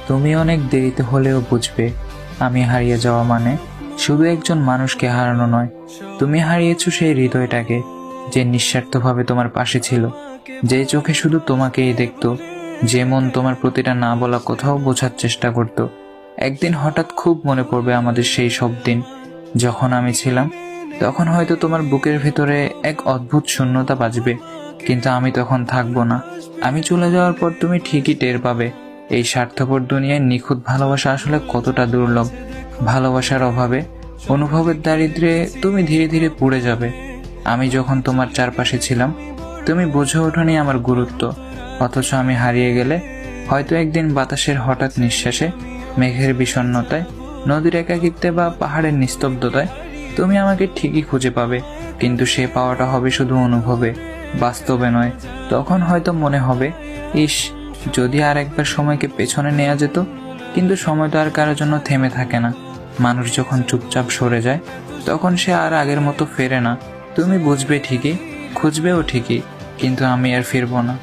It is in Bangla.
তুমি অনেক দেরিতে হলেও বুঝবে, আমি হারিয়ে যাওয়া মানে শুধু একজন মানুষকে হারানো নয়। তুমি হারিয়েছো সেই হৃদয়টাকে, যে নিঃস্বার্থভাবে তোমার পাশে ছিল, যে চোখে শুধু তোমাকেই দেখতো, যে মন তোমার প্রতিটা না বলা কথাও বোঝার চেষ্টা করত। একদিন হঠাৎ খুব মনে পড়বে আমাদের সেই সব দিন, যখন আমি ছিলাম। তখন হয়তো তোমার বুকের ভেতরে এক অদ্ভুত শূন্যতা বাজবে, কিন্তু আমি তখন থাকবো না। আমি চলে যাওয়ার পর তুমি ঠিকই টের পাবে এই স্বার্থপর দুনিয়ায় নিখুঁত ভালোবাসা আসলে কতটা দুর্লভ। ভালোবাসার অভাবে, অনুভবের দারিদ্র্যে তুমি ধীরে ধীরে পুড়ে যাবে। আমি যখন তোমার চারপাশে ছিলাম, তুমি বুঝে ওঠোনি আমার গুরুত্ব। অথচ আমি হারিয়ে গেলে হয়তো একদিন বাতাসের হঠাৎ নিঃশ্বাসে, মেঘের বিষণ্ণতায়, নদীর একাকিত্বে বা পাহাড়ের নিস্তব্ধতায় তুমি আমাকে ঠিকই খুঁজে পাবে। কিন্তু সে পাওয়াটা হবে শুধু অনুভবে, বাস্তবে নয়। তখন হয়তো মনে হবে, ইস, যদি আর একবার সময়কে পেছনে নেওয়া যেত। কিন্তু সময় তো আর কারোর জন্য থেমে থাকে না। মানুষ যখন চুপচাপ সরে যায়, তখন সে আর আগের মতো ফেরে না। তুমি বুঝবে ঠিকই, খুঁজবেও ঠিকই, কিন্তু আমি আর ফিরবো না।